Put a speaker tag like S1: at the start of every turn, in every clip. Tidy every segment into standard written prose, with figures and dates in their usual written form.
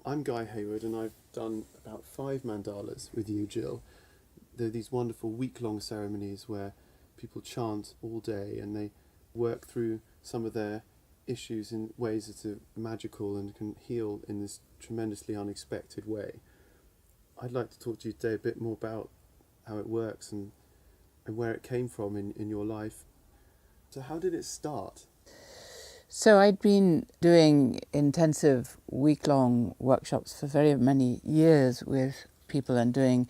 S1: I'm Guy Hayward, and I've done about 5 mandalas with you, Jill. They're these wonderful week-long ceremonies where people chant all day and they work through some of their issues in ways that are magical and can heal in this tremendously unexpected way. I'd like to talk to you today a bit more about how it works and where it came from in your life. So how did it start?
S2: So I'd been doing intensive week-long workshops for very many years with people and doing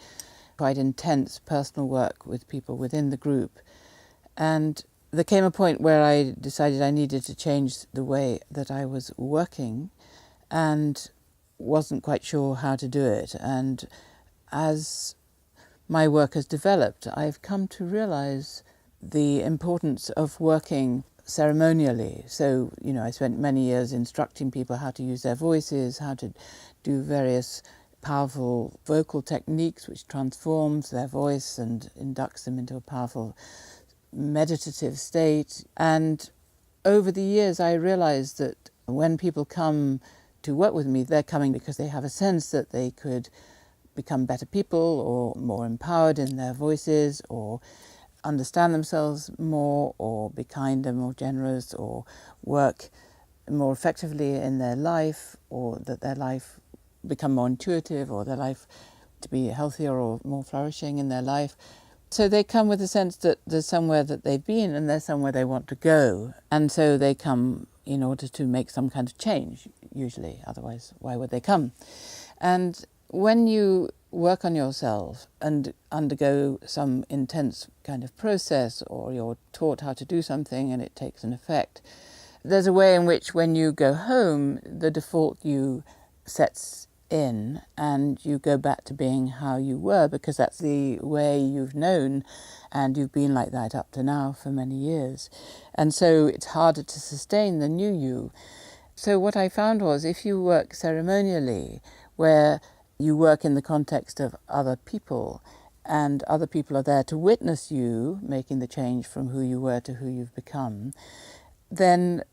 S2: quite intense personal work with people within the group. And there came a point where I decided I needed to change the way that I was working and wasn't quite sure how to do it. And as my work has developed, I've come to realize the importance of working ceremonially. So, I spent many years instructing people how to use their voices, how to do various powerful vocal techniques which transforms their voice and inducts them into a powerful meditative state. And over the years I realized that when people come to work with me, they're coming because they have a sense that they could become better people or more empowered in their voices or understand themselves more or be kinder, more generous, or work more effectively in their life, or that their life become more intuitive, or their life to be healthier or more flourishing in their life. So they come with a sense that there's somewhere that they've been and there's somewhere they want to go. And so they come in order to make some kind of change, usually. Otherwise, why would they come? And when you work on yourself and undergo some intense kind of process, or you're taught how to do something and it takes an effect, there's a way in which when you go home, the default you sets in and you go back to being how you were, because that's the way you've known and you've been like that up to now for many years. And so it's harder to sustain the new you. So what I found was, if you work ceremonially, where you work in the context of other people, and other people are there to witness you making the change from who you were to who you've become, then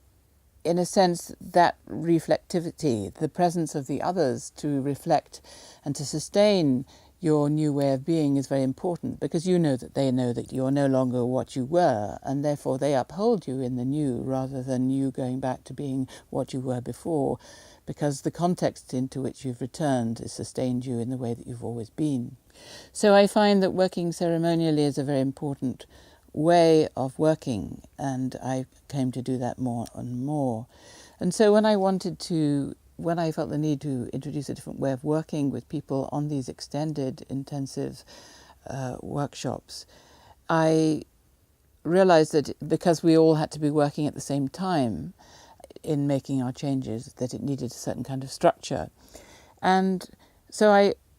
S2: in a sense that reflectivity, the presence of the others to reflect and to sustain your new way of being, is very important, because you know that they know that you're no longer what you were, and therefore they uphold you in the new rather than you going back to being what you were before, because the context into which you've returned has sustained you in the way that you've always been. So I find that working ceremonially is a very important way of working, and I came to do that more and more. And so when I felt the need to introduce a different way of working with people on these extended, intensive workshops, I realized that because we all had to be working at the same time in making our changes, that it needed a certain kind of structure. And so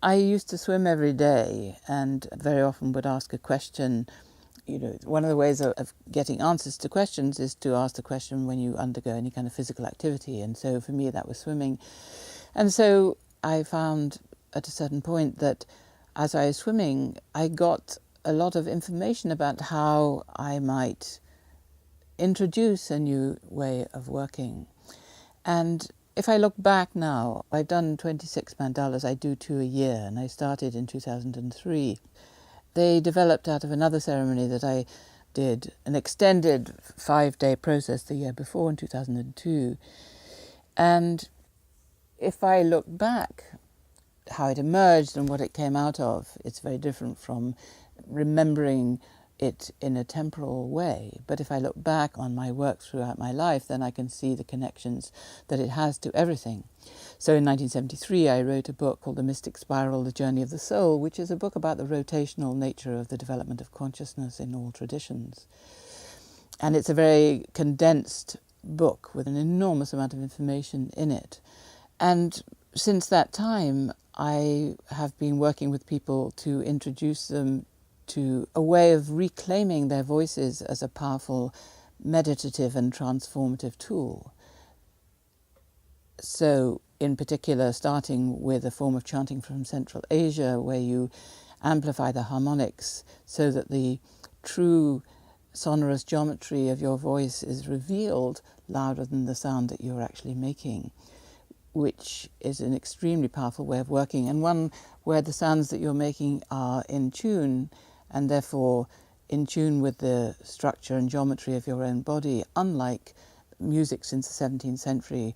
S2: I used to swim every day, and very often would ask a question. One of the ways of getting answers to questions is to ask the question when you undergo any kind of physical activity. And so for me, that was swimming. And so I found at a certain point that as I was swimming, I got a lot of information about how I might introduce a new way of working. And if I look back now, I've done 26 mandalas. I do 2 a year, and I started in 2003. They developed out of another ceremony that I did, an extended 5-day process the year before in 2002. And if I look back, how it emerged and what it came out of, it's very different from remembering it in a temporal way. But if I look back on my work throughout my life, then I can see the connections that it has to everything. So in 1973, I wrote a book called The Mystic Spiral, The Journey of the Soul, which is a book about the rotational nature of the development of consciousness in all traditions. And it's a very condensed book with an enormous amount of information in it. And since that time, I have been working with people to introduce them to a way of reclaiming their voices as a powerful meditative and transformative tool. So, in particular, starting with a form of chanting from Central Asia, where you amplify the harmonics so that the true sonorous geometry of your voice is revealed louder than the sound that you're actually making. which is an extremely powerful way of working, and one where the sounds that you're making are in tune, and therefore in tune with the structure and geometry of your own body, unlike music since the 17th century,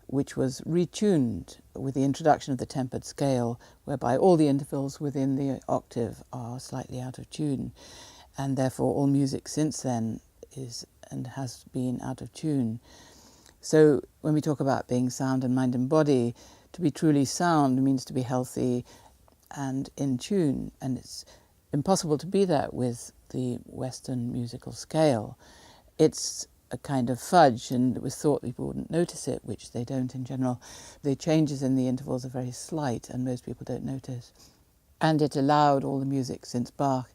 S2: which was retuned with the introduction of the tempered scale, whereby all the intervals within the octave are slightly out of tune, and therefore all music since then is and has been out of tune. So when we talk about being sound in mind and body, to be truly sound means to be healthy and in tune, and it's impossible to be that with the Western musical scale. It's a kind of fudge, and it was thought people wouldn't notice it, which they don't in general. The changes in the intervals are very slight, and most people don't notice. And it allowed all the music since Bach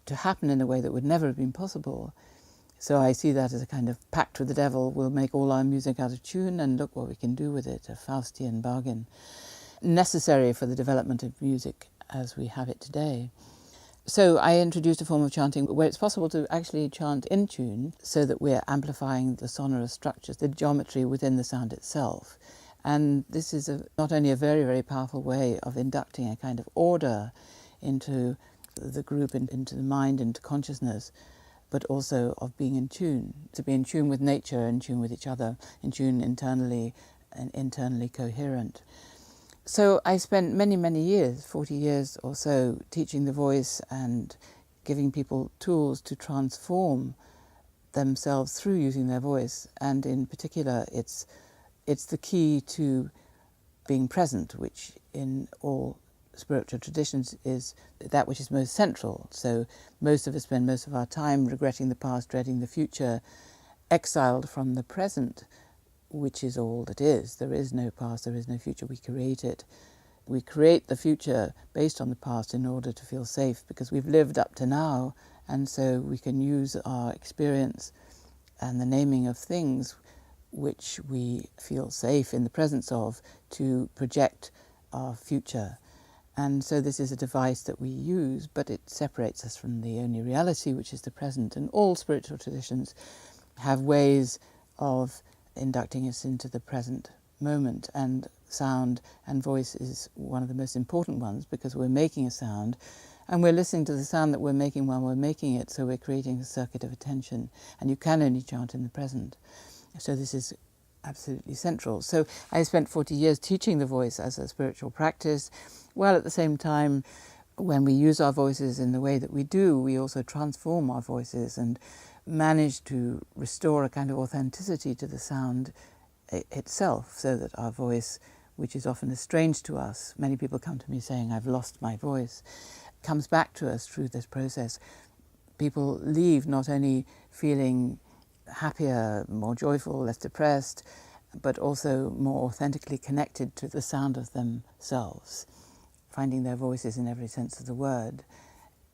S2: to happen in a way that would never have been possible. So I see that as a kind of pact with the devil. We'll make all our music out of tune, and look what we can do with it, a Faustian bargain, necessary for the development of music as we have it today. So I introduced a form of chanting where it's possible to actually chant in tune, so that we're amplifying the sonorous structures, the geometry within the sound itself. And this is not only a very, very powerful way of inducting a kind of order into the group, into the mind, into consciousness, but also of being in tune, to be in tune with nature, in tune with each other, in tune internally and internally coherent. So I spent many, many years, 40 years or so, teaching the voice and giving people tools to transform themselves through using their voice. And in particular, it's the key to being present, which in all spiritual traditions is that which is most central. So most of us spend most of our time regretting the past, dreading the future, exiled from the present, which is all that is. There is no past, there is no future. We create it. We create the future based on the past in order to feel safe, because we've lived up to now, and so we can use our experience and the naming of things which we feel safe in the presence of to project our future. And so this is a device that we use, but it separates us from the only reality, which is the present. And all spiritual traditions have ways of inducting us into the present moment, and sound and voice is one of the most important ones, because we're making a sound and we're listening to the sound that we're making while we're making it, so we're creating a circuit of attention, and you can only chant in the present. So this is absolutely central. So I spent 40 years teaching the voice as a spiritual practice, while at the same time, when we use our voices in the way that we do, we also transform our voices and manage to restore a kind of authenticity to the sound itself, so that our voice, which is often estranged to us, many people come to me saying, I've lost my voice, comes back to us through this process. People leave not only feeling happier, more joyful, less depressed, but also more authentically connected to the sound of themselves, finding their voices in every sense of the word.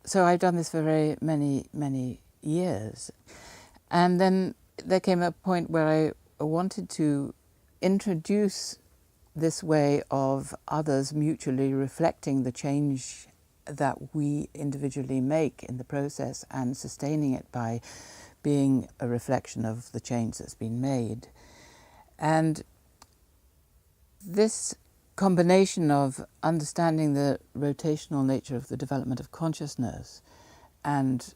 S2: So I've done this for very many, many years. And then there came a point where I wanted to introduce this way of others mutually reflecting the change that we individually make in the process, and sustaining it by being a reflection of the change that's been made. And this combination of understanding the rotational nature of the development of consciousness and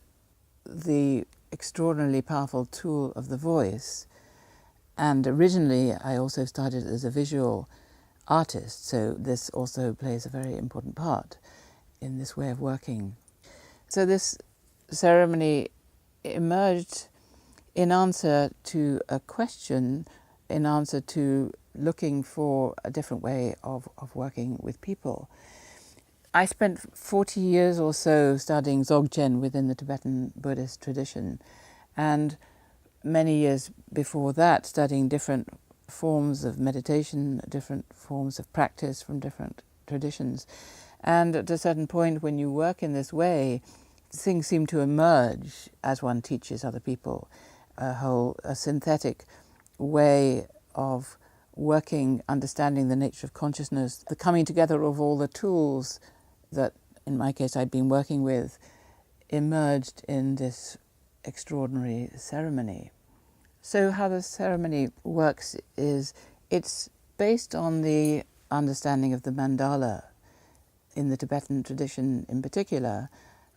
S2: the extraordinarily powerful tool of the voice. And originally I also started as a visual artist, so this also plays a very important part in this way of working. So this ceremony emerged in answer to a question, in answer to looking for a different way of working with people. I spent 40 years or so studying Dzogchen within the Tibetan Buddhist tradition, and many years before that studying different forms of meditation, different forms of practice from different traditions. And at a certain point, when you work in this way, things seem to emerge as one teaches other people, a synthetic way of working, understanding the nature of consciousness, the coming together of all the tools that, in my case, I'd been working with, emerged in this extraordinary ceremony. So how the ceremony works is, it's based on the understanding of the mandala in the Tibetan tradition in particular,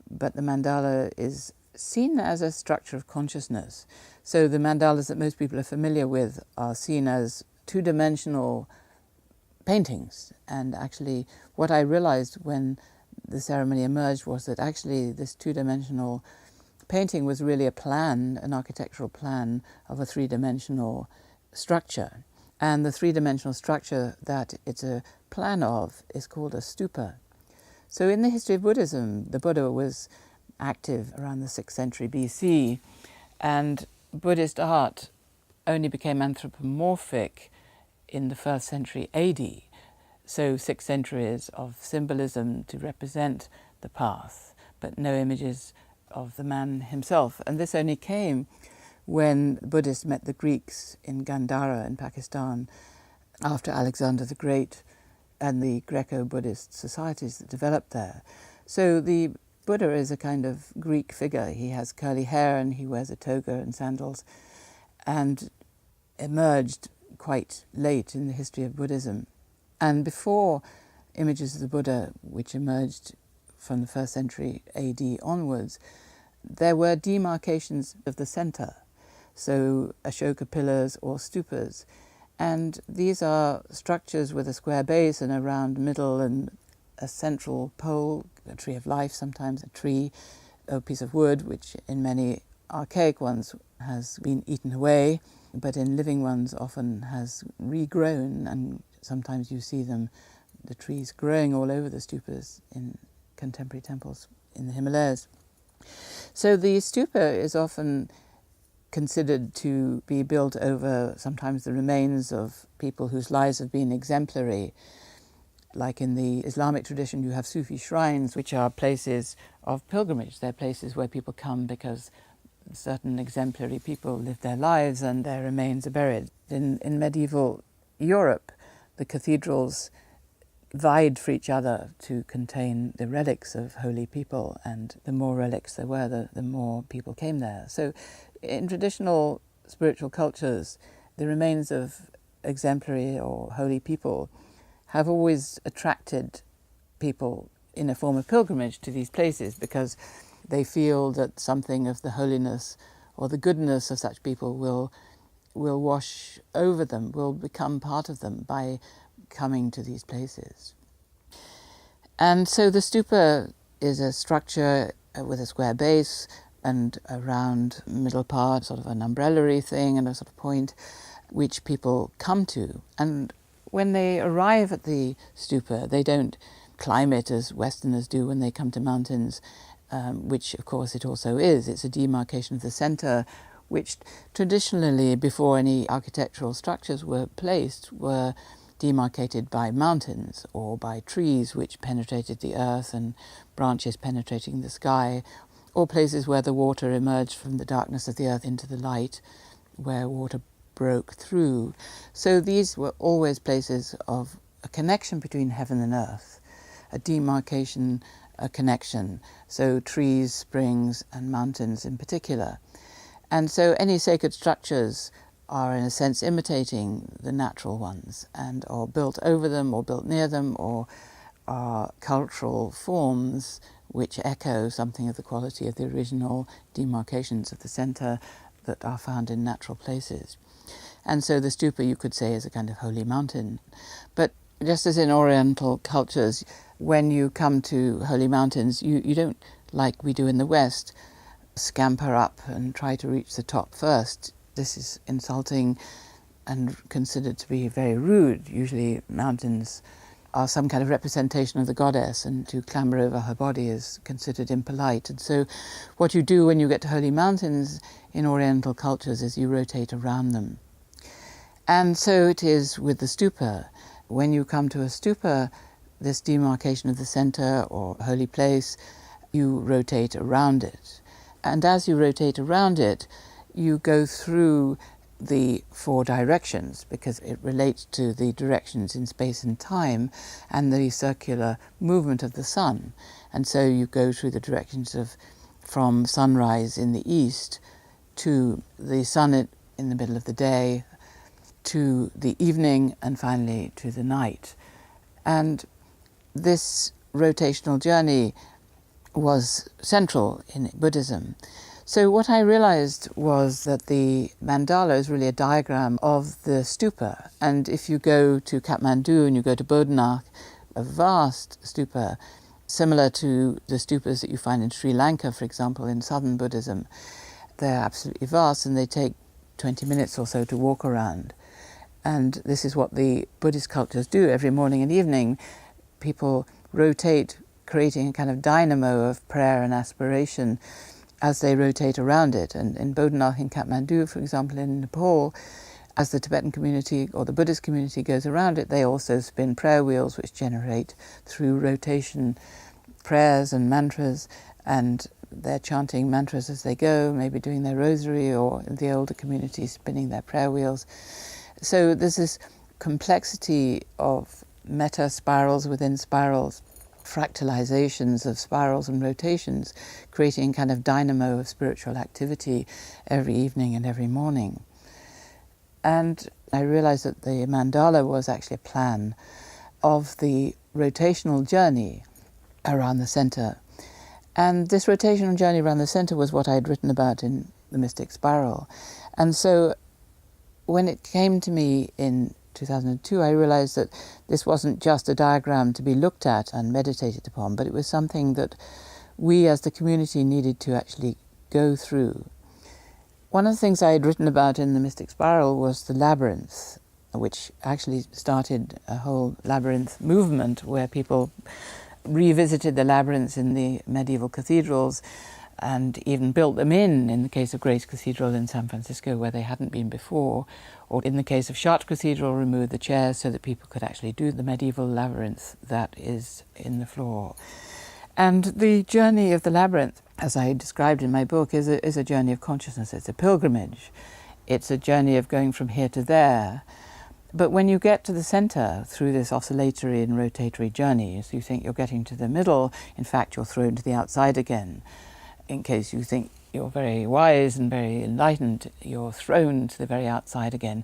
S2: but the mandala is seen as a structure of consciousness. So the mandalas that most people are familiar with are seen as two-dimensional paintings. And actually what I realized when the ceremony emerged was that actually this two-dimensional painting was really a plan, an architectural plan of a three-dimensional structure. And the three-dimensional structure that it's a plan of is called a stupa. So in the history of Buddhism, the Buddha was active around the 6th century BC, and Buddhist art only became anthropomorphic in the 1st century AD. So 6 centuries of symbolism to represent the path, but no images of the man himself. And this only came when Buddhists met the Greeks in Gandhara in Pakistan after Alexander the Great and the Greco-Buddhist societies that developed there. So the Buddha is a kind of Greek figure. He has curly hair and he wears a toga and sandals, and emerged quite late in the history of Buddhism. And before images of the Buddha, which emerged from the 1st century AD onwards, there were demarcations of the center, so Ashoka Pillars or Stupas. And these are structures with a square base and a round middle and a central pole, a tree of life, sometimes a tree, a piece of wood, which in many archaic ones has been eaten away, but in living ones often has regrown, and sometimes you see them, the trees growing all over the stupas in contemporary temples in the Himalayas. So the stupa is often considered to be built over sometimes the remains of people whose lives have been exemplary. Like in the Islamic tradition, you have Sufi shrines, which are places of pilgrimage. They're places where people come because certain exemplary people lived their lives and their remains are buried. In medieval Europe, the cathedrals vied for each other to contain the relics of holy people, and the more relics there were, the more people came there. So in traditional spiritual cultures, the remains of exemplary or holy people have always attracted people in a form of pilgrimage to these places, because they feel that something of the holiness or the goodness of such people will wash over them, will become part of them by coming to these places. And so the stupa is a structure with a square base and a round middle part, sort of an umbrella-y thing and a sort of point, which people come to. And when they arrive at the stupa, they don't climb it as Westerners do when they come to mountains, which of course it also is. It's a demarcation of the center, which traditionally, before any architectural structures were placed, were demarcated by mountains or by trees which penetrated the earth and branches penetrating the sky, or places where the water emerged from the darkness of the earth into the light, where water broke through. So these were always places of a connection between heaven and earth, a demarcation, a connection. So trees, springs, and mountains in particular. And so any sacred structures are in a sense imitating the natural ones, and or built over them or built near them, or are cultural forms which echo something of the quality of the original demarcations of the center that are found in natural places. And so the stupa, you could say, is a kind of holy mountain. But just as in Oriental cultures, when you come to holy mountains, you don't, like we do in the West, scamper up and try to reach the top first. This is insulting and considered to be very rude. Usually mountains are some kind of representation of the goddess, and to clamber over her body is considered impolite. And so what you do when you get to holy mountains in Oriental cultures is you rotate around them. And so it is with the stupa. When you come to a stupa, this demarcation of the center or holy place, you rotate around it. And as you rotate around it, you go through the 4 directions, because it relates to the directions in space and time and the circular movement of the sun. And so you go through the directions of from sunrise in the east to the sun in the middle of the day, to the evening, and finally to the night. And this rotational journey was central in Buddhism. So what I realized was that the mandala is really a diagram of the stupa. And if you go to Kathmandu and you go to Bodhanath, a vast stupa, similar to the stupas that you find in Sri Lanka, for example, in southern Buddhism, they're absolutely vast and they take 20 minutes or so to walk around. And this is what the Buddhist cultures do every morning and evening. People rotate, creating a kind of dynamo of prayer and aspiration as they rotate around it. And in Bodhanath in Kathmandu, for example, in Nepal, as the Tibetan community or the Buddhist community goes around it, they also spin prayer wheels which generate through rotation prayers and mantras, and they're chanting mantras as they go, maybe doing their rosary, or in the older community spinning their prayer wheels. So there's this complexity of meta spirals within spirals, fractalizations of spirals and rotations, creating a kind of dynamo of spiritual activity every evening and every morning. And I realized that the mandala was actually a plan of the rotational journey around the center. And this rotational journey around the center was what I'd written about in The Mystic Spiral. And so when it came to me in 2002, I realized that this wasn't just a diagram to be looked at and meditated upon, but it was something that we as the community needed to actually go through. One of the things I had written about in The Mystic Spiral was the Labyrinth, which actually started a whole labyrinth movement where people revisited the labyrinths in the medieval cathedrals and even built them in the case of Grace Cathedral in San Francisco, where they hadn't been before, or in the case of Chartres Cathedral, removed the chairs so that people could actually do the medieval labyrinth that is in the floor. And the journey of the labyrinth, as I described in my book, is a journey of consciousness. It's a pilgrimage. It's a journey of going from here to there. But when you get to the center through this oscillatory and rotatory journey, so you think you're getting to the middle, in fact you're thrown to the outside again. In case you think you're very wise and very enlightened, you're thrown to the very outside again.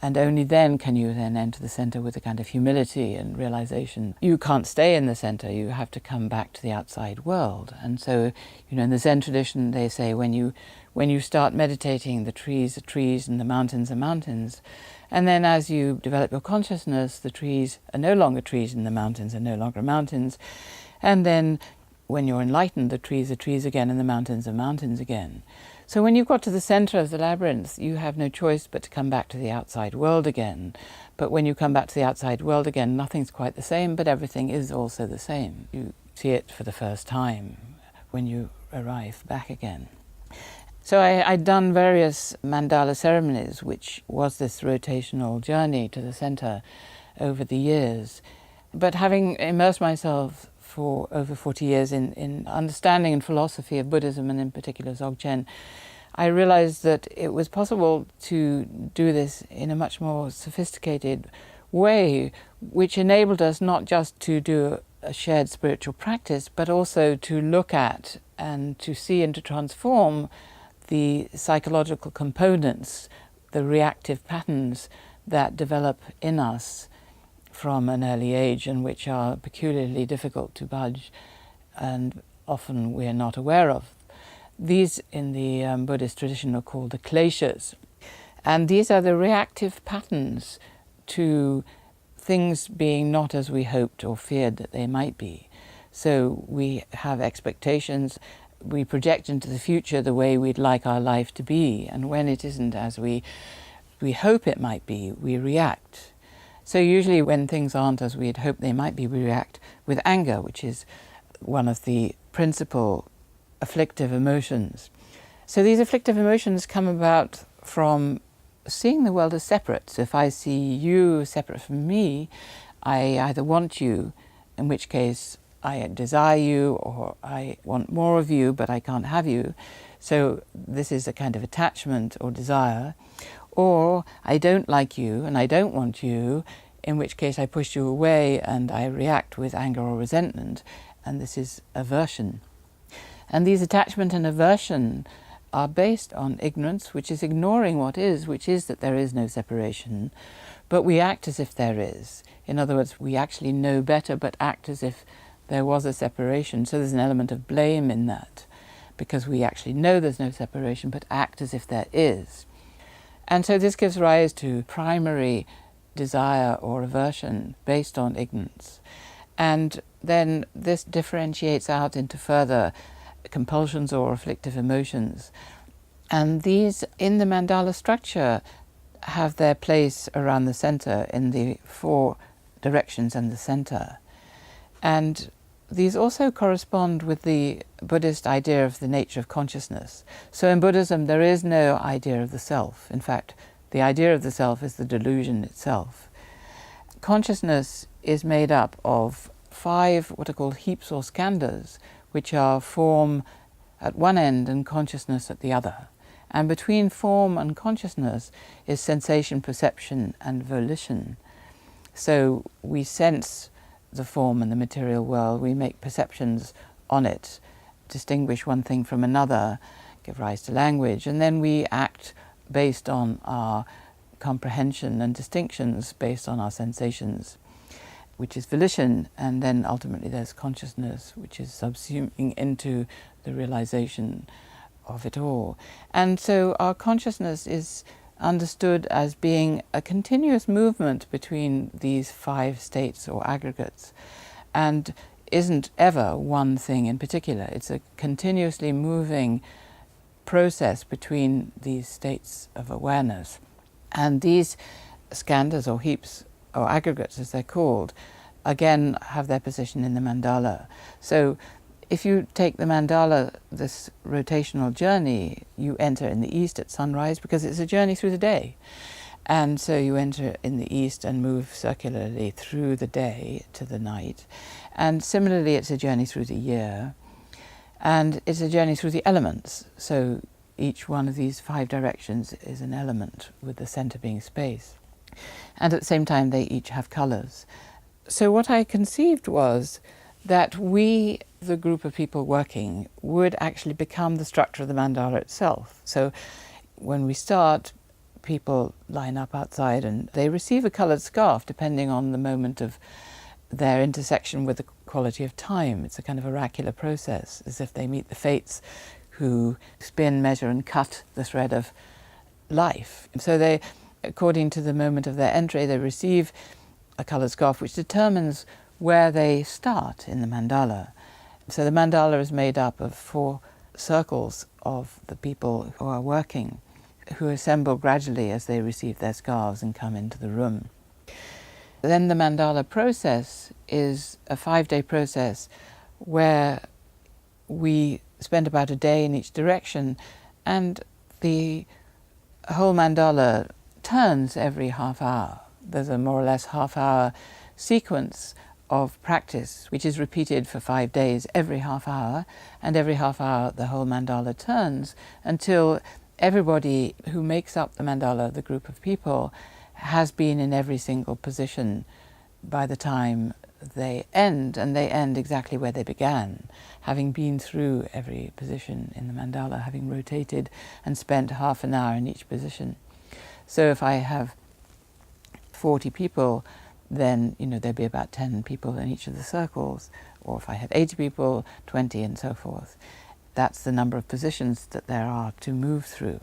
S2: And only then can you then enter the center with a kind of humility and realization. You can't stay in the center, you have to come back to the outside world. And so, in the Zen tradition, they say when you start meditating, the trees are trees and the mountains are mountains. And then as you develop your consciousness, the trees are no longer trees and the mountains are no longer mountains. And then when you're enlightened, the trees are trees again and the mountains are mountains again. So when you've got to the center of the labyrinth, you have no choice but to come back to the outside world again. But when you come back to the outside world again, nothing's quite the same, but everything is also the same. You see it for the first time when you arrive back again. So I'd done various Mandala ceremonies, which was this rotational journey to the center over the years. But having immersed myself for over 40 years in understanding and philosophy of Buddhism, and in particular Dzogchen, I realized that it was possible to do this in a much more sophisticated way, which enabled us not just to do a shared spiritual practice, but also to look at and to see and to transform the psychological components, the reactive patterns that develop in us from an early age and which are peculiarly difficult to budge and often we're not aware of. These in the Buddhist tradition are called the kleshas. And these are the reactive patterns to things being not as we hoped or feared that they might be. So we have expectations, we project into the future the way we'd like our life to be, and when it isn't as we hope it might be, we react. So usually when things aren't as we'd hoped they might be, we react with anger, which is one of the principal afflictive emotions. So these afflictive emotions come about from seeing the world as separate. So if I see you separate from me, I either want you, in which case I desire you, or I want more of you, but I can't have you. So this is a kind of attachment or desire. Or I don't like you and I don't want you, in which case I push you away and I react with anger or resentment, and this is aversion. And these attachment and aversion are based on ignorance, which is ignoring what is, which is that there is no separation, but we act as if there is. In other words, we actually know better, but act as if there was a separation. So there's an element of blame in that, because we actually know there's no separation, but act as if there is. And so this gives rise to primary desire or aversion based on ignorance. And then this differentiates out into further compulsions or afflictive emotions. And these, in the mandala structure, have their place around the center in the 4 directions and the center. And these also correspond with the Buddhist idea of the nature of consciousness. So in Buddhism, there is no idea of the self. In fact, the idea of the self is the delusion itself. Consciousness is made up of 5 what are called heaps or skandhas, which are form at one end and consciousness at the other. And between form and consciousness is sensation, perception, and volition. So we sense the form and the material world, we make perceptions on it, distinguish one thing from another, give rise to language, and then we act based on our comprehension and distinctions based on our sensations, which is volition, and then ultimately there's consciousness, which is subsuming into the realization of it all. And so our consciousness is understood as being a continuous movement between these 5 states or aggregates, and isn't ever one thing in particular. It's a continuously moving process between these states of awareness. And these skandhas or heaps or aggregates, as they're called, again have their position in the mandala. So if you take the mandala, this rotational journey, you enter in the east at sunrise because it's a journey through the day. And so you enter in the east and move circularly through the day to the night. And similarly, it's a journey through the year. And it's a journey through the elements. So each one of these 5 directions is an element, with the center being space. And at the same time, they each have colors. So what I conceived was that we, the group of people working, would actually become the structure of the mandala itself. So when we start, people line up outside and they receive a colored scarf depending on the moment of their intersection with the quality of time. It's a kind of oracular process, as if they meet the fates who spin, measure and cut the thread of life. So they, according to the moment of their entry, they receive a colored scarf which determines where they start in the mandala. So the mandala is made up of 4 circles of the people who are working, who assemble gradually as they receive their scarves and come into the room. Then the mandala process is a 5-day process where we spend about a day in each direction, and the whole mandala turns every half hour. There's a more or less half-hour sequence of practice which is repeated for 5 days every half hour, and every half hour the whole mandala turns until everybody who makes up the mandala, the group of people, has been in every single position by the time they end, and they end exactly where they began, having been through every position in the mandala, having rotated and spent half an hour in each position. So if I have 40 people, then there'll be about 10 people in each of the circles, or if I have 80 people, 20 and so forth. That's the number of positions that there are to move through.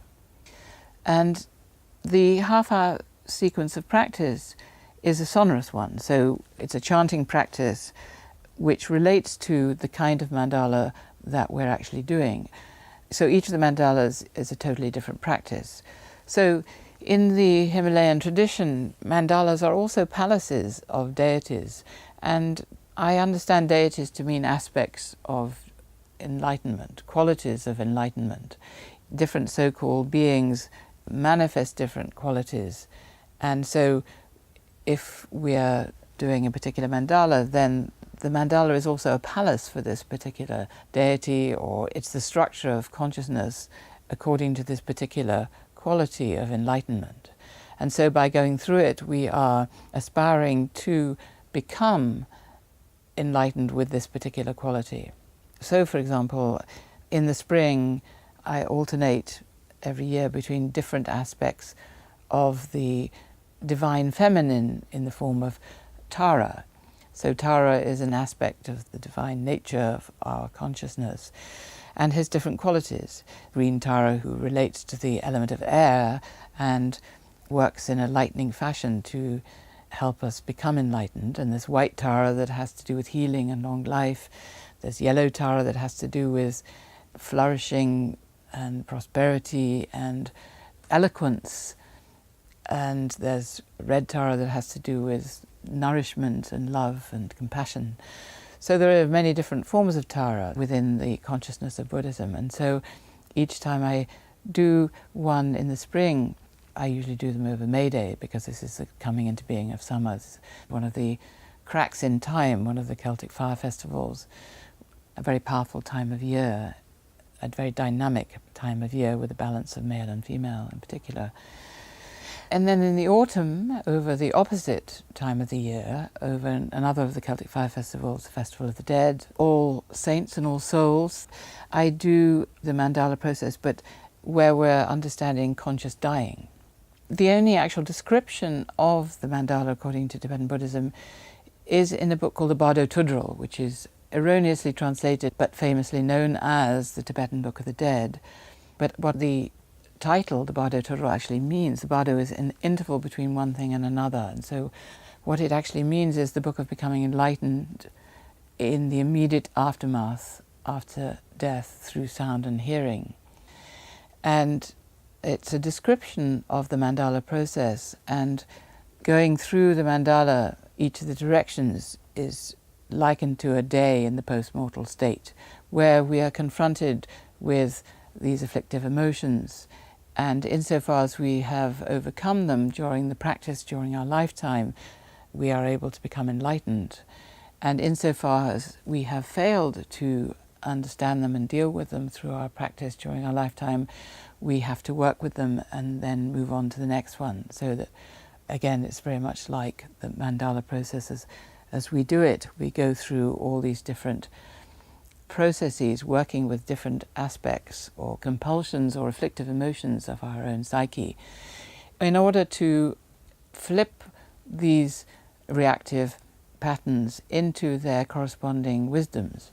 S2: And the half-hour sequence of practice is a sonorous one. So it's a chanting practice which relates to the kind of mandala that we're actually doing. So each of the mandalas is a totally different practice. So in the Himalayan tradition, mandalas are also palaces of deities. And I understand deities to mean aspects of enlightenment, qualities of enlightenment. Different so-called beings manifest different qualities. And so if we are doing a particular mandala, then the mandala is also a palace for this particular deity, or it's the structure of consciousness according to this particular quality of enlightenment. And so by going through it, we are aspiring to become enlightened with this particular quality. So, for example, in the spring, I alternate every year between different aspects of the divine feminine in the form of Tara. So Tara is an aspect of the divine nature of our consciousness and has different qualities. Green Tara, who relates to the element of air and works in a lightning fashion to help us become enlightened. And there's white Tara that has to do with healing and long life. There's yellow Tara that has to do with flourishing and prosperity and eloquence. And there's red Tara that has to do with nourishment and love and compassion. So there are many different forms of Tara within the consciousness of Buddhism. And so each time I do one in the spring, I usually do them over May Day, because this is the coming into being of summer. It's one of the cracks in time, one of the Celtic fire festivals, a very powerful time of year, a very dynamic time of year with a balance of male and female in particular. And then in the autumn, over the opposite time of the year, over another of the Celtic fire festivals, the Festival of the Dead, All Saints and All Souls, I do the Mandala process, but where we're understanding conscious dying. The only actual description of the mandala, according to Tibetan Buddhism, is in a book called the Bardo Tudral, which is erroneously translated but famously known as the Tibetan Book of the Dead. But what the title, the Bardo Tudral, actually means, the Bardo is an interval between one thing and another. And so what it actually means is the book of becoming enlightened in the immediate aftermath after death through sound and hearing. And it's a description of the mandala process, and going through the mandala, each of the directions is likened to a day in the post-mortal state, where we are confronted with these afflictive emotions. And insofar as we have overcome them during the practice, during our lifetime, we are able to become enlightened. And insofar as we have failed to understand them and deal with them through our practice during our lifetime, we have to work with them and then move on to the next one. So that, again, it's very much like the mandala process. As we do it, we go through all these different processes, working with different aspects or compulsions or afflictive emotions of our own psyche, in order to flip these reactive patterns into their corresponding wisdoms.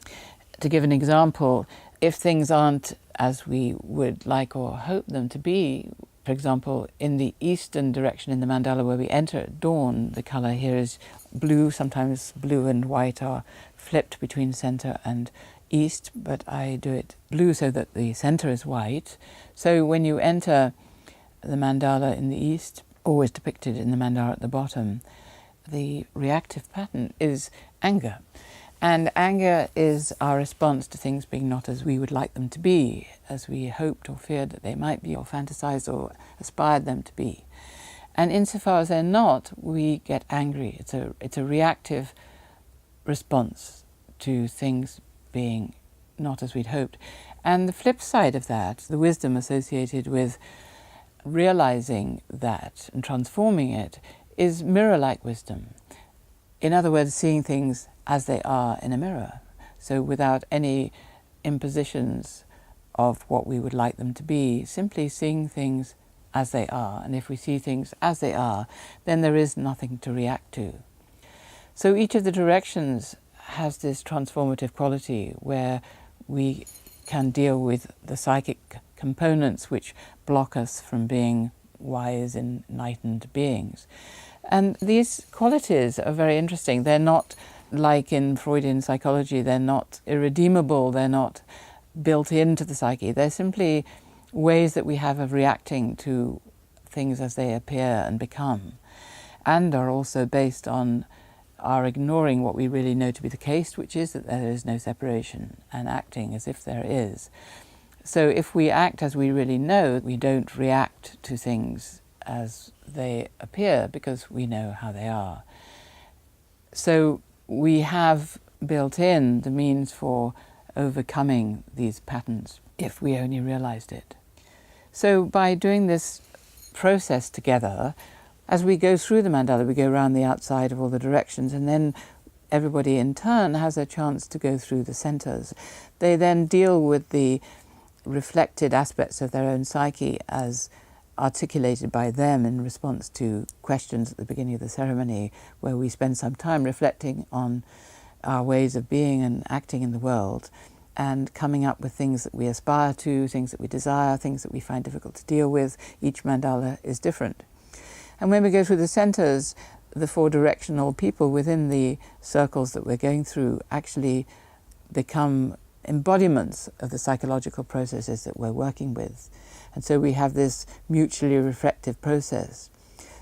S2: To give an example, if things aren't as we would like or hope them to be, for example, in the eastern direction in the mandala where we enter at dawn, the colour here is blue. Sometimes blue and white are flipped between centre and east, but I do it blue so that the centre is white. So when you enter the mandala in the east, always depicted in the mandala at the bottom, the reactive pattern is anger. And anger is our response to things being not as we would like them to be, as we hoped or feared that they might be, or fantasized or aspired them to be. And insofar as they're not, we get angry. It's a reactive response to things being not as we'd hoped. And the flip side of that, the wisdom associated with realizing that and transforming it, is mirror-like wisdom. In other words, seeing things as they are in a mirror, so without any impositions of what we would like them to be, simply seeing things as they are. And if we see things as they are, then there is nothing to react to. So each of the directions has this transformative quality where we can deal with the psychic components which block us from being wise and enlightened beings. And these qualities are very interesting. They're not like in Freudian psychology, they're not irredeemable, they're not built into the psyche. They're simply ways that we have of reacting to things as they appear and become, and are also based on our ignoring what we really know to be the case, which is that there is no separation, and acting as if there is. So if we act as we really know, we don't react to things as they appear because we know how they are. So we have built in the means for overcoming these patterns if we only realized it. So by doing this process together, as we go through the mandala, we go around the outside of all the directions, and then everybody in turn has a chance to go through the centers. They then deal with the reflected aspects of their own psyche as articulated by them in response to questions at the beginning of the ceremony, where we spend some time reflecting on our ways of being and acting in the world and coming up with things that we aspire to, things that we desire, things that we find difficult to deal with. Each mandala is different. And when we go through the centers, the four directional people within the circles that we're going through actually become embodiments of the psychological processes that we're working with. And so we have this mutually reflective process.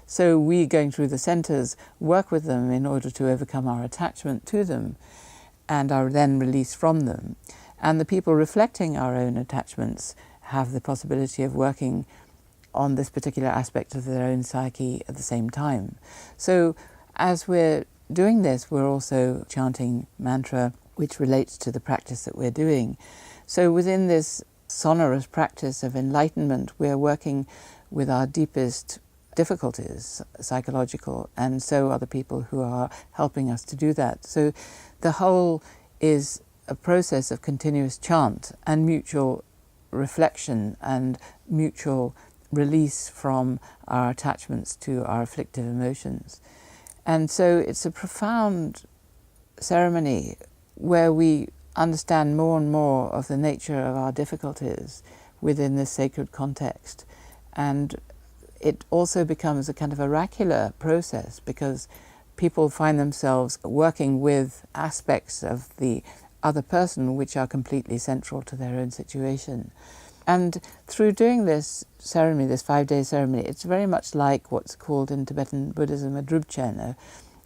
S2: So we, going through the centers, work with them in order to overcome our attachment to them and are then released from them. And the people reflecting our own attachments have the possibility of working on this particular aspect of their own psyche at the same time. So as we're doing this, we're also chanting mantra which relates to the practice that we're doing. So within this sonorous practice of enlightenment, we're working with our deepest difficulties, psychological, and so are the people who are helping us to do that. So the whole is a process of continuous chant and mutual reflection and mutual release from our attachments to our afflictive emotions. And so it's a profound ceremony where we understand more and more of the nature of our difficulties within this sacred context. And it also becomes a kind of oracular process because people find themselves working with aspects of the other person which are completely central to their own situation. And through doing this ceremony, this 5-day ceremony, it's very much like what's called in Tibetan Buddhism a drubchen, a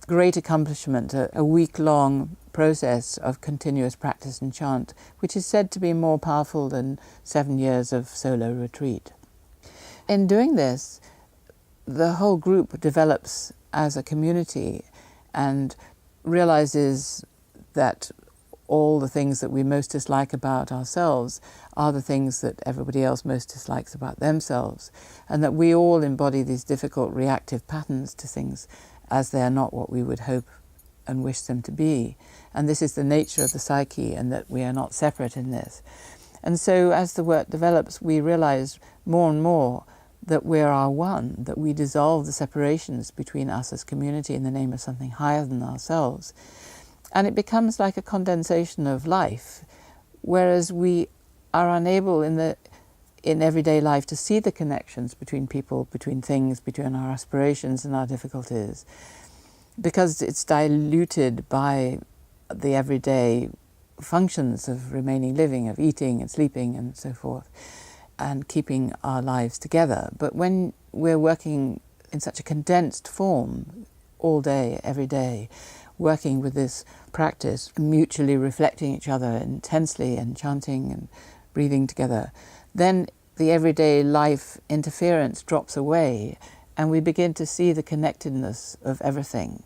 S2: great accomplishment, a week-long process of continuous practice and chant, which is said to be more powerful than 7 years of solo retreat. In doing this, the whole group develops as a community and realizes that all the things that we most dislike about ourselves are the things that everybody else most dislikes about themselves, and that we all embody these difficult reactive patterns to things as they are not what we would hope and wish them to be. And this is the nature of the psyche, and that we are not separate in this. And so as the work develops, we realize more and more that we are one, that we dissolve the separations between us as community in the name of something higher than ourselves. And it becomes like a condensation of life, whereas we are unable in everyday life to see the connections between people, between things, between our aspirations and our difficulties, because it's diluted by the everyday functions of remaining living, of eating and sleeping and so forth, and keeping our lives together. But when we're working in such a condensed form all day, every day, working with this practice, mutually reflecting each other intensely and chanting and breathing together, then the everyday life interference drops away and we begin to see the connectedness of everything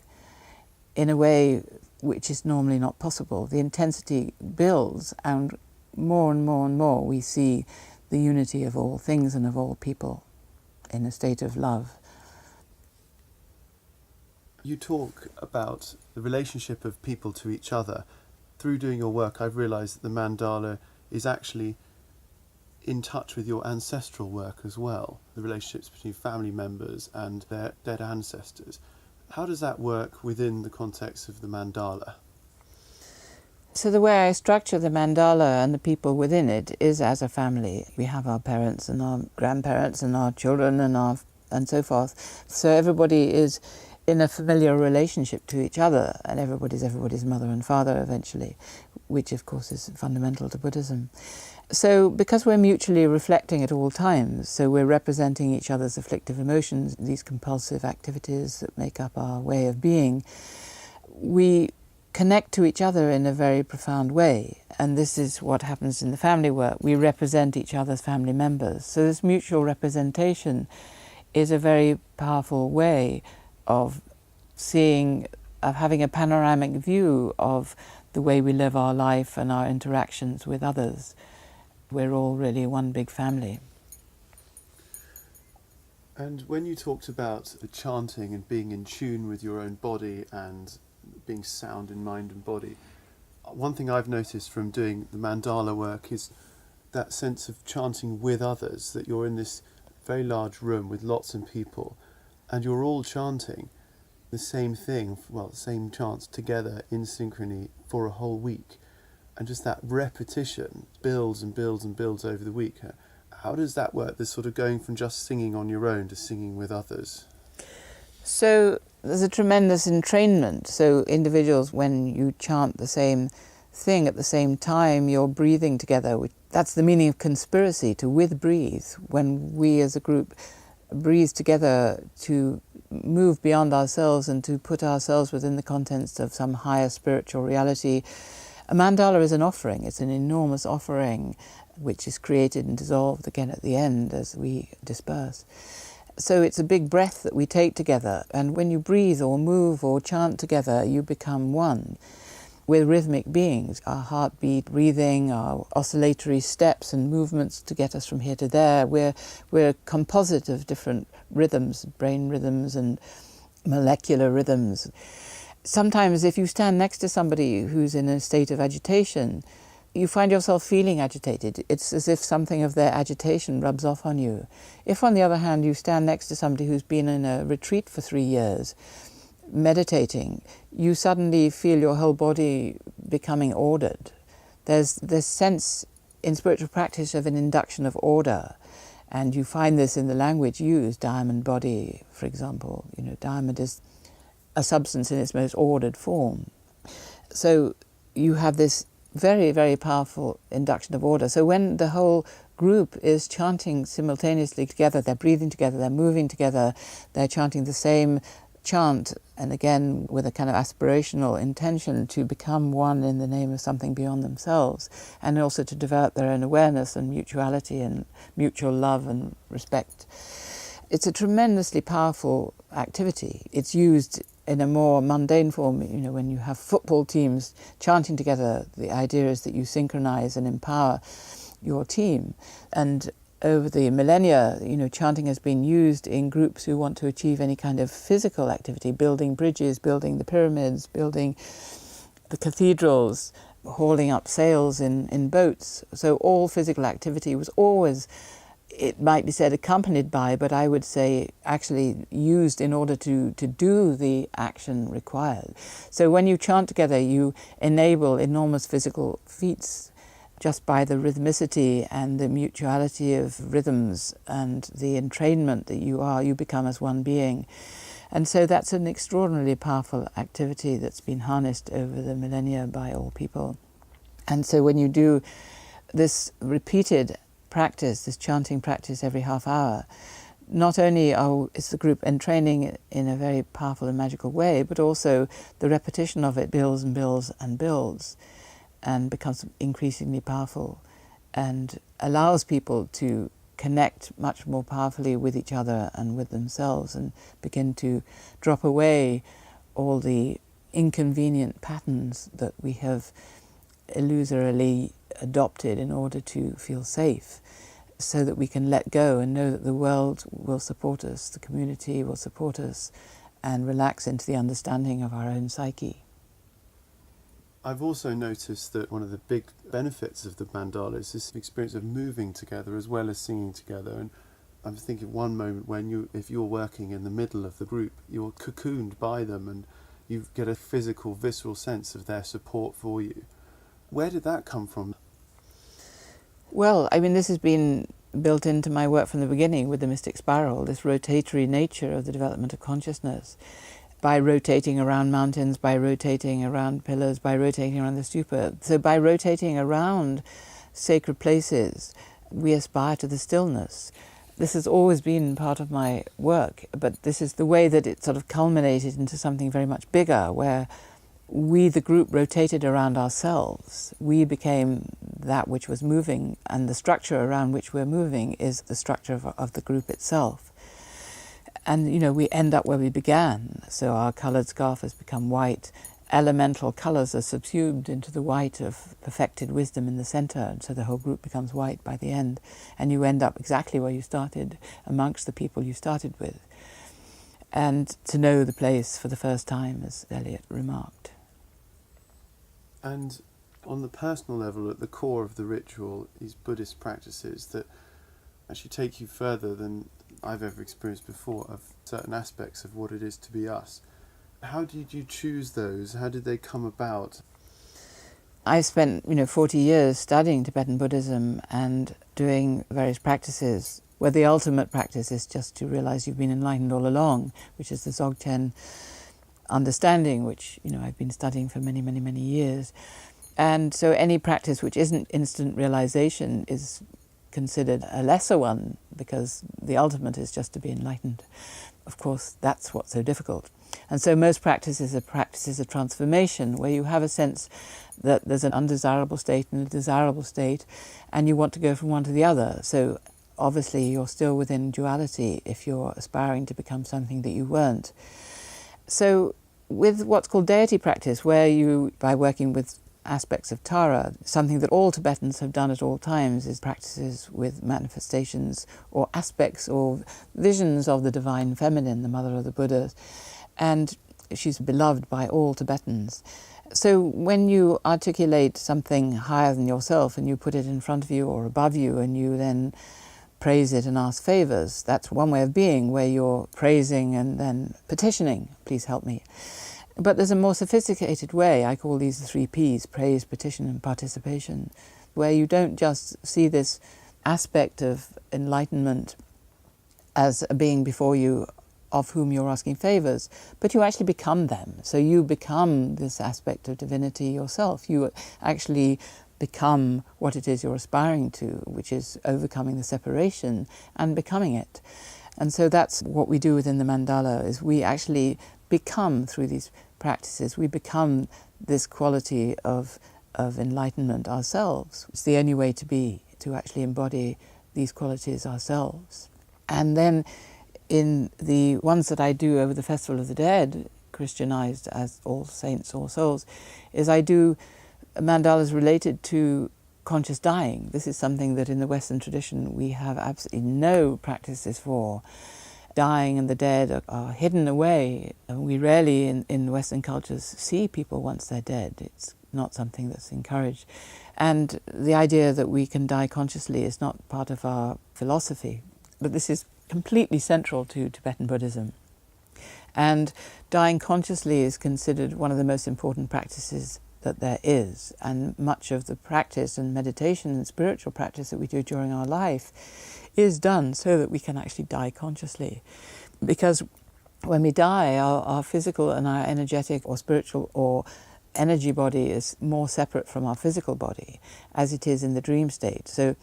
S2: in a way which is normally not possible. The intensity builds, and more and more and more we see the unity of all things and of all people in a state of love.
S1: You talk about the relationship of people to each other. Through doing your work, I've realised that the mandala is actually in touch with your ancestral work as well, the relationships between family members and their dead ancestors. How does that work within the context of the mandala?
S2: So the way I structure the mandala and the people within it is as a family. We have our parents and our grandparents and our children and so forth. So everybody is in a familiar relationship to each other, and everybody's mother and father eventually, which of course is fundamental to Buddhism. So because we're mutually reflecting at all times, so we're representing each other's afflictive emotions, these compulsive activities that make up our way of being, we connect to each other in a very profound way. And this is what happens in the family work. We represent each other's family members. So this mutual representation is a very powerful way of having a panoramic view of the way we live our life and our interactions with others. We're all really one big family.
S1: And when you talked about the chanting and being in tune with your own body and being sound in mind and body, one thing I've noticed from doing the mandala work is that sense of chanting with others, that you're in this very large room with lots of people and you're all chanting the same thing, well, same chants together in synchrony for a whole week, and just that repetition builds and builds and builds over the week. How does that work, this sort of going from just singing on your own to singing with others?
S2: So there's a tremendous entrainment. So individuals, when you chant the same thing at the same time, you're breathing together. That's the meaning of conspiracy, to with-breathe. When we as a group breathe together to move beyond ourselves and to put ourselves within the context of some higher spiritual reality. A mandala is an offering. It's an enormous offering which is created and dissolved again at the end as we disperse. So it's a big breath that we take together, and when you breathe or move or chant together, you become one. We're rhythmic beings. Our heartbeat, breathing, our oscillatory steps and movements to get us from here to there. We're a composite of different rhythms, brain rhythms and molecular rhythms. Sometimes if you stand next to somebody who's in a state of agitation, you find yourself feeling agitated. It's as if something of their agitation rubs off on you. If, on the other hand, you stand next to somebody who's been in a retreat for 3 years, meditating, you suddenly feel your whole body becoming ordered. There's this sense in spiritual practice of an induction of order, and you find this in the language used, diamond body, for example. You know, diamond is a substance in its most ordered form. So you have this very, very powerful induction of order. So when the whole group is chanting simultaneously together, they're breathing together, they're moving together, they're chanting the same chant, and again with a kind of aspirational intention to become one in the name of something beyond themselves, and also to develop their own awareness and mutuality and mutual love and respect. It's a tremendously powerful activity. It's used in a more mundane form, you know, when you have football teams chanting together, the idea is that you synchronize and empower your team. And over the millennia, you know, chanting has been used in groups who want to achieve any kind of physical activity, building bridges, building the pyramids, building the cathedrals, hauling up sails in boats. So all physical activity was always, it might be said, accompanied by, but I would say actually used in order to do the action required. So when you chant together, you enable enormous physical feats just by the rhythmicity and the mutuality of rhythms and the entrainment that you become as one being. And so that's an extraordinarily powerful activity that's been harnessed over the millennia by all people. And so when you do this repeated practice, this chanting practice every half hour, not only is the group entraining in a very powerful and magical way, but also the repetition of it builds and builds and builds and becomes increasingly powerful and allows people to connect much more powerfully with each other and with themselves and begin to drop away all the inconvenient patterns that we have illusorily adopted in order to feel safe, so that we can let go and know that the world will support us, the community will support us, and relax into the understanding of our own psyche.
S1: I've also noticed that one of the big benefits of the mandala is this experience of moving together as well as singing together. And I'm thinking of one moment when if you're working in the middle of the group, you're cocooned by them and you get a physical, visceral sense of their support for you. Where did that come from?
S2: Well, I mean, this has been built into my work from the beginning with the mystic spiral, this rotatory nature of the development of consciousness. By rotating around mountains, by rotating around pillars, by rotating around the stupa. So by rotating around sacred places, we aspire to the stillness. This has always been part of my work, but this is the way that it sort of culminated into something very much bigger, where we, the group, rotated around ourselves. We became that which was moving, and the structure around which we're moving is the structure of the group itself. And, you know, we end up where we began. So our coloured scarf has become white. Elemental colours are subsumed into the white of perfected wisdom in the centre, and so the whole group becomes white by the end. And you end up exactly where you started, amongst the people you started with. And to know the place for the first time, as Eliot remarked.
S1: And On the personal level, at the core of the ritual, these Buddhist practices that actually take you further than I've ever experienced before of certain aspects of what it is to be us. How did you choose those? How did they come about?
S2: I spent 40 years studying Tibetan Buddhism and doing various practices where the ultimate practice is just to realize you've been enlightened all along, which is the Dzogchen understanding, which I've been studying for many, many, many years. And so any practice which isn't instant realization is considered a lesser one, because the ultimate is just to be enlightened. Of course, that's what's so difficult. And so most practices are practices of transformation, where you have a sense that there's an undesirable state and a desirable state, and you want to go from one to the other. So obviously you're still within duality if you're aspiring to become something that you weren't. So with what's called deity practice, where you, by working with aspects of Tara, something that all Tibetans have done at all times is practices with manifestations or aspects or visions of the divine feminine, the mother of the Buddha, and she's beloved by all Tibetans. So when you articulate something higher than yourself and you put it in front of you or above you and you then praise it and ask favors, that's one way of being, where you're praising and then petitioning, please help me. But there's a more sophisticated way, I call these the 3 Ps, praise, petition and participation, where you don't just see this aspect of enlightenment as a being before you of whom you're asking favors, but you actually become them. So you become this aspect of divinity yourself. You actually become what it is you're aspiring to, which is overcoming the separation and becoming it. And so that's what we do within the mandala, is we actually become, through these practices, we become this quality of enlightenment ourselves. It's the only way to be, to actually embody these qualities ourselves. And then in the ones that I do over the Festival of the Dead, Christianized as All Saints, All Souls, is I do mandalas related to conscious dying. This is something that in the Western tradition we have absolutely no practices for. Dying and the dead are hidden away. We rarely in Western cultures see people once they're dead. It's not something that's encouraged. And the idea that we can die consciously is not part of our philosophy. But this is completely central to Tibetan Buddhism. And dying consciously is considered one of the most important practices that there is. And much of the practice and meditation and spiritual practice that we do during our life is done so that we can actually die consciously. Because when we die, our physical and our energetic or spiritual or energy body is more separate from our physical body, as it is in the dream state. So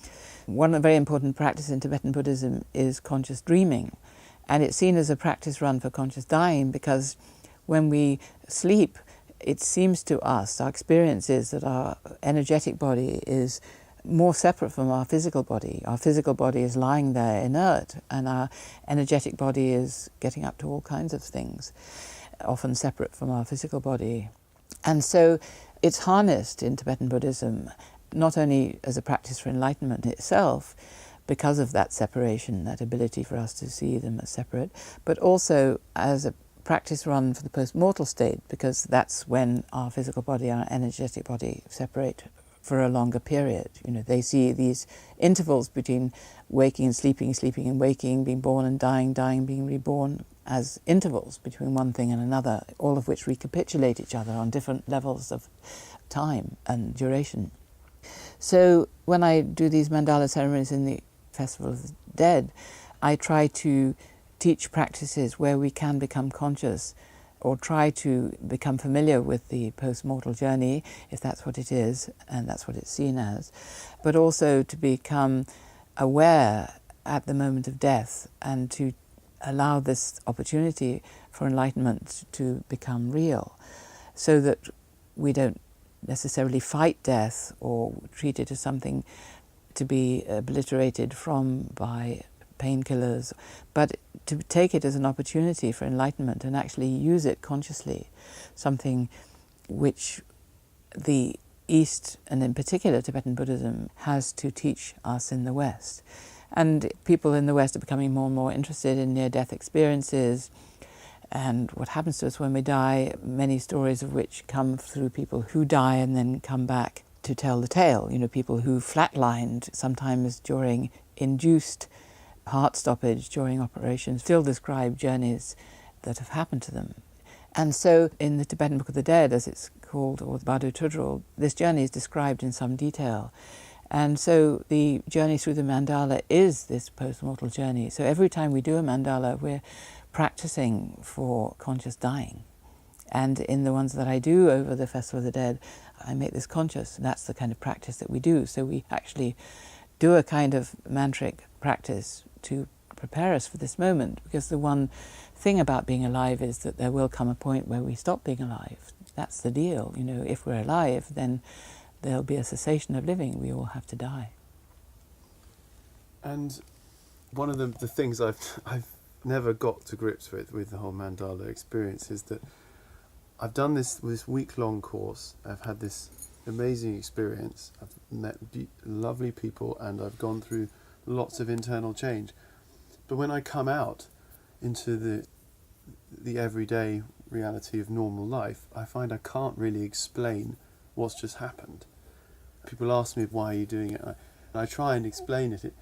S2: one very important practice in Tibetan Buddhism is conscious dreaming. And it's seen as a practice run for conscious dying, because when we sleep, it seems to us, our experience is that our energetic body is more separate from our physical body. Our physical body is lying there inert, and our energetic body is getting up to all kinds of things, often separate from our physical body. And so it's harnessed in Tibetan Buddhism, not only as a practice for enlightenment itself, because of that separation, that ability for us to see them as separate, but also as a practice run for the post-mortal state, because that's when our physical body and our energetic body separate for a longer period. They see these intervals between waking and sleeping, sleeping and waking, being born and dying, dying, being reborn, as intervals between one thing and another, all of which recapitulate each other on different levels of time and duration. So when I do these mandala ceremonies in the Festival of the Dead, I try to teach practices where we can become conscious, or try to become familiar with the post-mortal journey, if that's what it is, and that's what it's seen as, but also to become aware at the moment of death, and to allow this opportunity for enlightenment to become real, so that we don't necessarily fight death or treat it as something to be obliterated from by painkillers, but to take it as an opportunity for enlightenment and actually use it consciously, something which the East, and in particular Tibetan Buddhism, has to teach us in the West. And people in the West are becoming more and more interested in near-death experiences and what happens to us when we die, many stories of which come through people who die and then come back to tell the tale. People who flatlined, sometimes during induced heart stoppage during operations, still describe journeys that have happened to them. And so in the Tibetan Book of the Dead, as it's called, or the Bardo Tudrul, this journey is described in some detail. And so the journey through the mandala is this post-mortal journey. So every time we do a mandala, we're practicing for conscious dying. And in the ones that I do over the Festival of the Dead, I make this conscious, and that's the kind of practice that we do. So we actually do a kind of mantric practice to prepare us for this moment, because the one thing about being alive is that there will come a point where we stop being alive. That's the deal. If we're alive, then there'll be a cessation of living. We all have to die.
S1: And one of the things I've never got to grips with the whole mandala experience is that I've done this week-long course. I've had this amazing experience. I've met lovely people, and I've gone through lots of internal change. But when I come out into the everyday reality of normal life, I find I can't really explain what's just happened. People ask me, why are you doing it? And I try and explain it.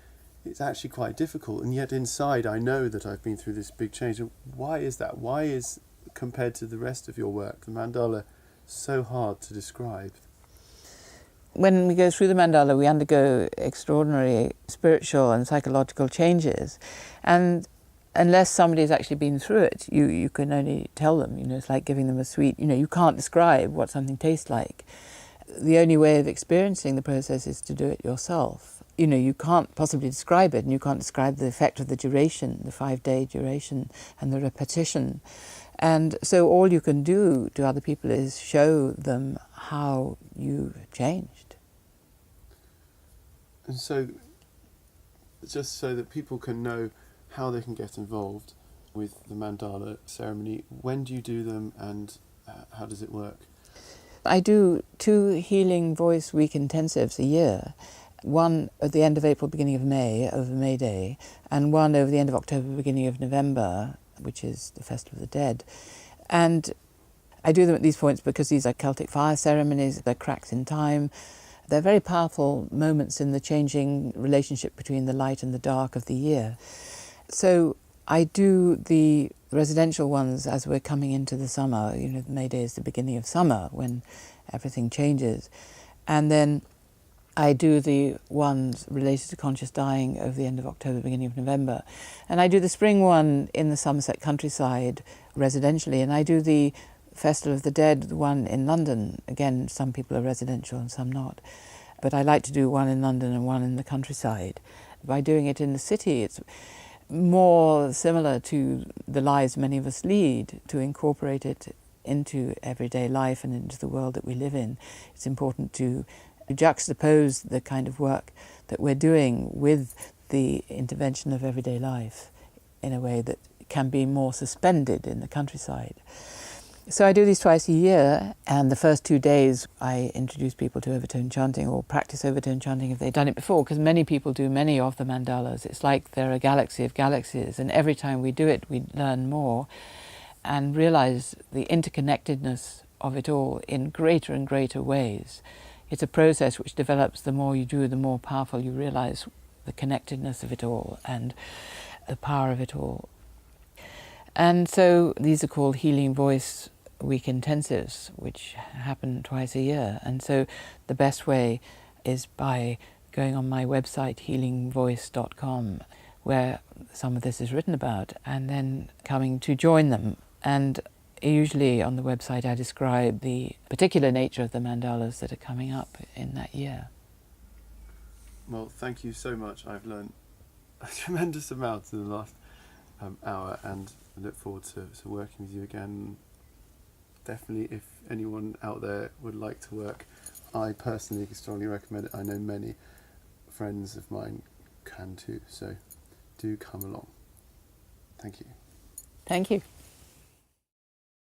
S1: It's actually quite difficult, and yet inside I know that I've been through this big change. And why is that? Why is, compared to the rest of your work, the mandala so hard to describe?
S2: When we go through the mandala, we undergo extraordinary spiritual and psychological changes. And unless somebody's actually been through it, you can only tell them. It's like giving them a sweet, you can't describe what something tastes like. The only way of experiencing the process is to do it yourself. You can't possibly describe it, and you can't describe the effect of the duration, the 5-day duration, and the repetition. And so all you can do to other people is show them how you've changed.
S1: And so, just so that people can know how they can get involved with the mandala ceremony, when do you do them, and how does it work?
S2: I do 2 Healing Voice Week intensives a year. One at the end of April, beginning of May, over May Day, and one over the end of October, beginning of November, which is the Festival of the Dead. And I do them at these points because these are Celtic fire ceremonies, they're cracks in time. They're very powerful moments in the changing relationship between the light and the dark of the year. So I do the residential ones as we're coming into the summer. May Day is the beginning of summer when everything changes. And then I do the ones related to conscious dying over the end of October, beginning of November. And I do the spring one in the Somerset countryside residentially. And I do the Festival of the Dead, the one in London. Again, some people are residential and some not. But I like to do one in London and one in the countryside. By doing it in the city, it's more similar to the lives many of us lead, to incorporate it into everyday life and into the world that we live in. It's important to juxtapose the kind of work that we're doing with the intervention of everyday life in a way that can be more suspended in the countryside. So I do these twice a year, and the first 2 days I introduce people to overtone chanting or practice overtone chanting if they've done it before, because many people do many of the mandalas. It's like they're a galaxy of galaxies, and every time we do it we learn more and realize the interconnectedness of it all in greater and greater ways. It's a process which develops. The more you do, the more powerful you realize the connectedness of it all and the power of it all. And so these are called Healing Voice Week intensives, which happen twice a year. And so the best way is by going on my website, healingvoice.com, where some of this is written about, and then coming to join them. And usually on the website I describe the particular nature of the mandalas that are coming up in that year.
S1: Well, thank you so much. I've learned a tremendous amount in the last hour, and I look forward to working with you again. Definitely, if anyone out there would like to work, I personally strongly recommend it. I know many friends of mine can too, so do come along. Thank you.
S2: Thank you.